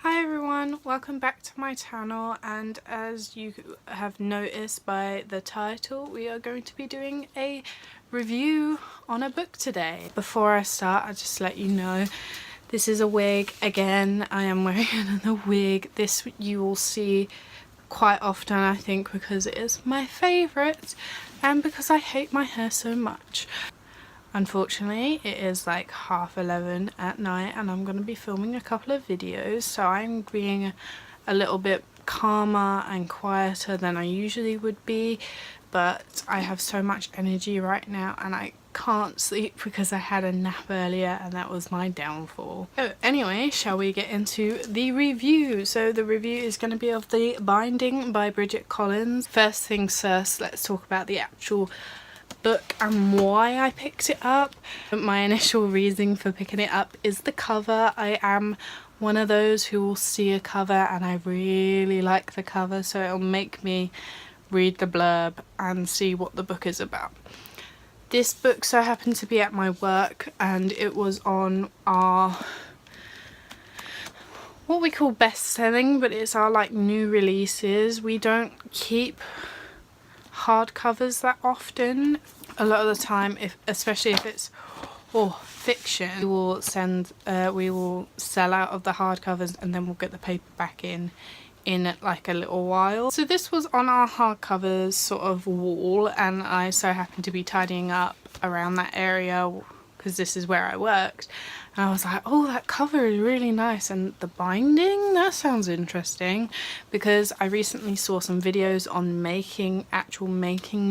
Hi everyone, welcome back to my channel, and as you have noticed by the title, we are going to be doing a review on a book today. Before I start, I'll just let you know this is a wig. Again, I am wearing another wig. This you will see quite often, I think, because it is my favourite and because I hate my hair so much. Unfortunately, it is like 11:30 at night and I'm going to be filming a couple of videos, so I'm being a little bit calmer and quieter than I usually would be, but I have so much energy right now and I can't sleep because I had a nap earlier and that was my downfall. So anyway, shall we get into the review? So the review is going to be of The Binding by Bridget Collins. First things first, let's talk about the actual book and why I picked it up. My initial reason for picking it up is the cover. I am one of those who will see a cover and I really like the cover, so it'll make me read the blurb and see what the book is about. This book so happened to be at my work and it was on our what we call best selling, but it's our like new releases. We don't keep hardcovers that often. A lot of the time, especially if it's fiction, we will sell out of the hardcovers and then we'll get the paperback in like a little while. So this was on our hardcovers sort of wall, and I so happened to be tidying up around that area because this is where I worked, and I was like, oh, that cover is really nice, and the binding, that sounds interesting, because I recently saw some videos on making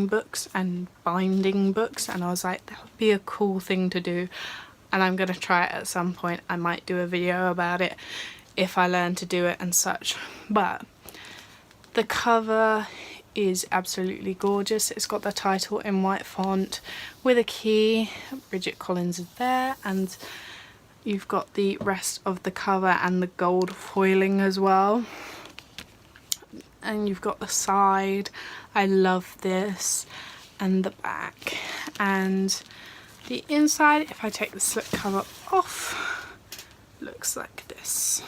books and binding books, and I was like, that would be a cool thing to do, and I'm gonna try it at some point. I might do a video about it if I learn to do it and such. But the cover is absolutely gorgeous. It's got the title in white font with a key. Bridget Collins is there, and you've got the rest of the cover and the gold foiling as well, and you've got the side. I love this, and the back and the inside. If I take the slip cover off, looks like this,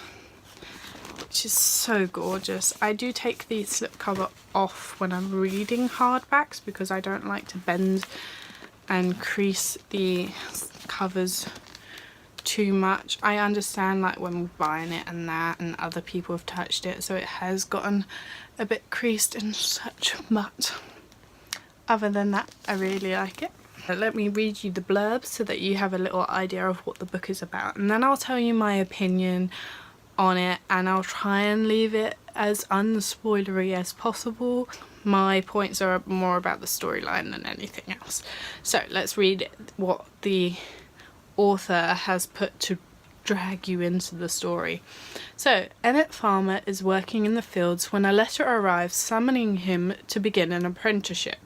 which is so gorgeous. I do take the slipcover off when I'm reading hardbacks because I don't like to bend and crease the covers too much. I understand like when we're buying it and that, and other people have touched it, so it has gotten a bit creased and such, but other than that, I really like it. Let me read you the blurb so that you have a little idea of what the book is about, and then I'll tell you my opinion on it, and I'll try and leave it as unspoilery as possible. My points are more about the storyline than anything else. So let's read what the author has put to drag you into the story. So Emmett Farmer is working in the fields when a letter arrives summoning him to begin an apprenticeship.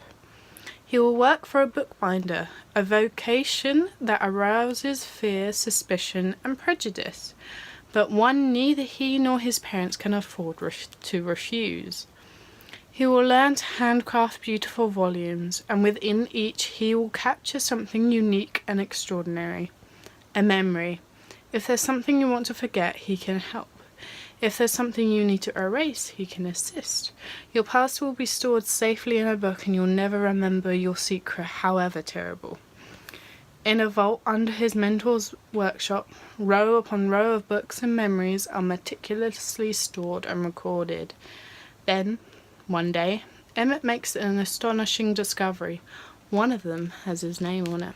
He will work for a bookbinder, a vocation that arouses fear, suspicion and prejudice, but one neither he nor his parents can afford to refuse. He will learn to handcraft beautiful volumes, and within each he will capture something unique and extraordinary. A memory. If there's something you want to forget, he can help. If there's something you need to erase, he can assist. Your past will be stored safely in a book and you'll never remember your secret, however terrible. In a vault under his mentor's workshop, row upon row of books and memories are meticulously stored and recorded. Then, one day, Emmett makes an astonishing discovery. One of them has his name on it.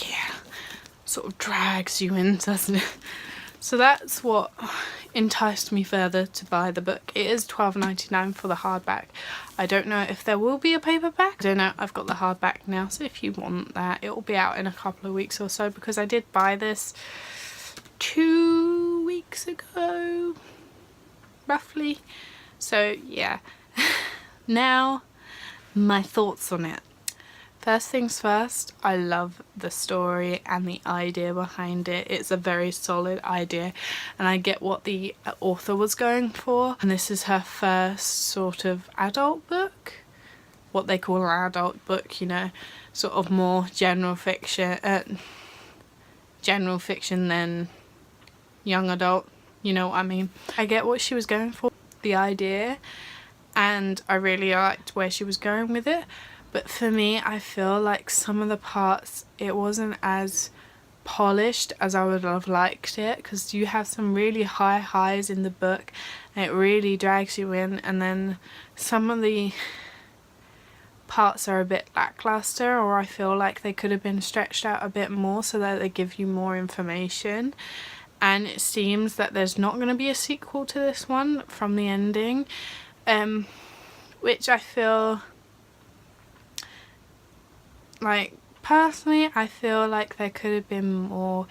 Yeah, sort of drags you in, doesn't it? So that's what enticed me further to buy the book. It is $12.99 for the hardback. I don't know if there will be a paperback. I don't know. I've got the hardback now, so if you want that, it will be out in a couple of weeks or so, because I did buy this 2 weeks ago, roughly. So yeah. Now, my thoughts on it. First things first, I love the story and the idea behind it. It's a very solid idea, and I get what the author was going for. And this is her first sort of adult book, what they call an adult book, you know, sort of more general fiction than young adult, you know what I mean. I get what she was going for, the idea, and I really liked where she was going with it, but for me, I feel like some of the parts, it wasn't as polished as I would have liked it, because you have some really high highs in the book and it really drags you in, and then some of the parts are a bit lackluster, or I feel like they could have been stretched out a bit more so that they give you more information. And it seems that there's not going to be a sequel to this one from the ending, which I feel like, personally, I feel like there could have been more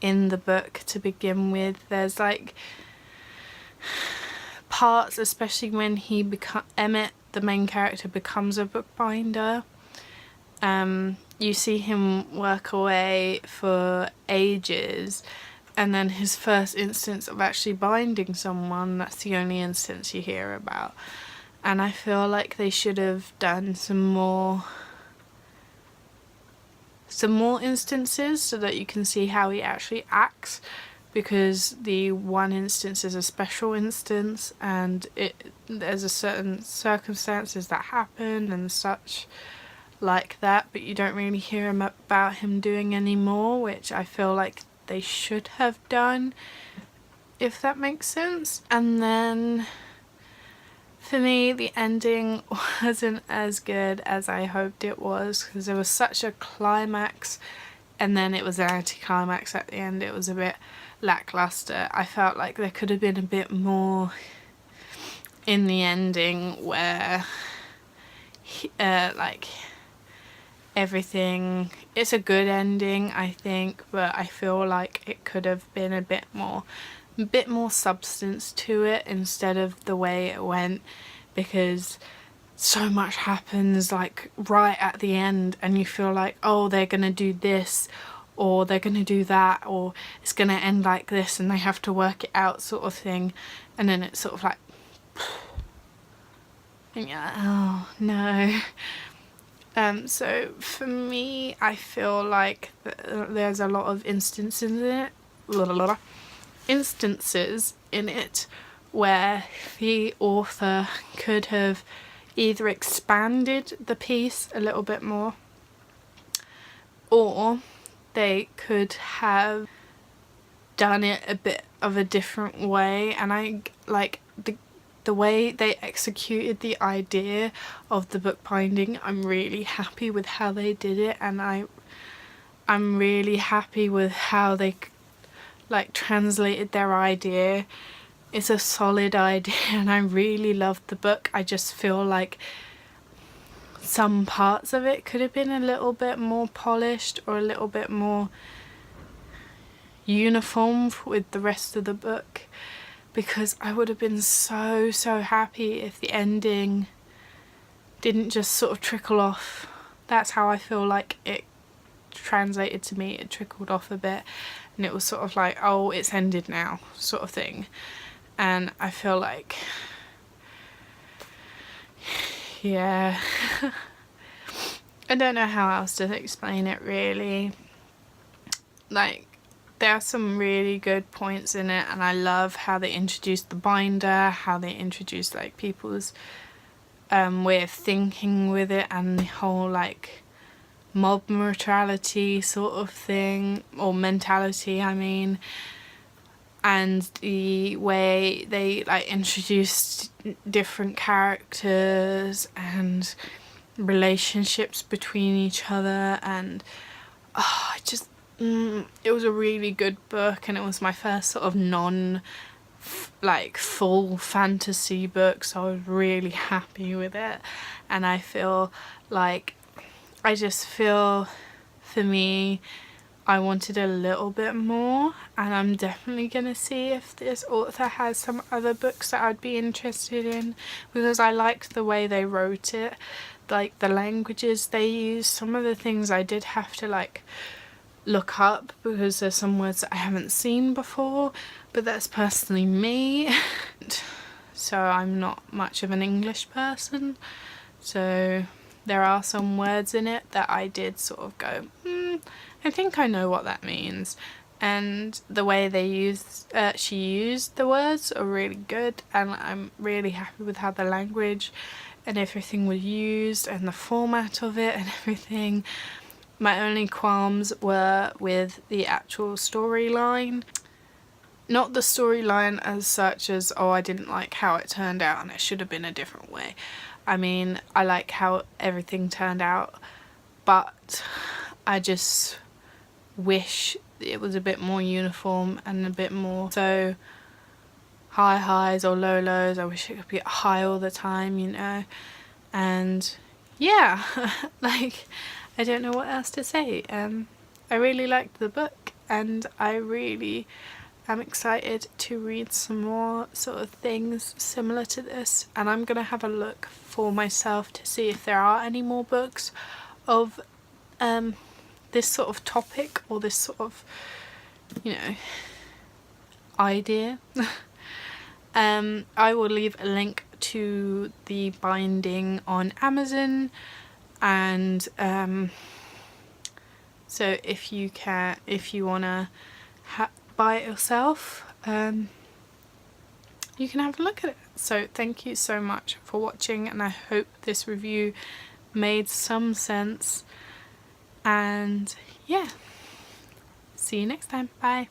in the book to begin with. There's like parts, especially when Emmett, the main character, becomes a bookbinder. You see him work away for ages, and then his first instance of actually binding someone, that's the only instance you hear about. And I feel like they should have done some more instances so that you can see how he actually acts, because the one instance is a special instance, and there's a certain circumstances that happen and such like that, but you don't really hear about him doing any more, which I feel like they should have done, if that makes sense. And then for me, the ending wasn't as good as I hoped it was, because there was such a climax and then it was an anti-climax at the end. It was a bit lackluster. I felt like there could have been a bit more in the ending where like everything, it's a good ending, I think, but I feel like it could have been a bit more substance to it instead of the way it went, because so much happens like right at the end and you feel like, oh, they're gonna do this or they're gonna do that, or it's gonna end like this, and they have to work it out, sort of thing, and then it's sort of like and you're like, oh no. So for me, I feel like there's a lot of instances in it where the author could have either expanded the piece a little bit more, or they could have done it a bit of a different way. And I like the way they executed the idea of the bookbinding. I'm really happy with how they did it, and I'm really happy with how they like translated their idea. It's a solid idea and I really loved the book. I just feel like some parts of it could have been a little bit more polished or a little bit more uniform with the rest of the book, because I would have been so happy if the ending didn't just sort of trickle off. That's how I feel like it translated to me. It trickled off a bit and it was sort of like, oh, it's ended now, sort of thing. And I feel like, yeah, I don't know how else to explain it really. Like, there are some really good points in it, and I love how they introduced the binder, how they introduced like people's way of thinking with it, and the whole like mob mortality sort of thing, or mentality I mean, and the way they like introduced different characters and relationships between each other, and it was a really good book, and it was my first sort of full fantasy book, so I was really happy with it. And I feel like, I just feel, for me, I wanted a little bit more, and I'm definitely gonna see if this author has some other books that I'd be interested in, because I liked the way they wrote it, like the languages they used. Some of the things I did have to like look up because there's some words that I haven't seen before, but that's personally me. So I'm not much of an English person, so there are some words in it that I did sort of go, I think I know what that means. and the way she used the words are really good, and I'm really happy with how the language and everything was used and the format of it and everything. My only qualms were with the actual storyline. Not the storyline as such as, oh, I didn't like how it turned out and it should have been a different way. I mean, I like how everything turned out, but I just wish it was a bit more uniform and a bit more so high highs or low lows. I wish it could be high all the time, you know. And yeah, like, I don't know what else to say. I really liked the book, and I really am excited to read some more sort of things similar to this, and I'm gonna have a look for myself to see if there are any more books of this sort of topic or this sort of, you know, idea. I will leave a link to the binding on Amazon, and so if you wanna buy it yourself, you can have a look at it. So thank you so much for watching, and I hope this review made some sense, and yeah, see you next time. Bye.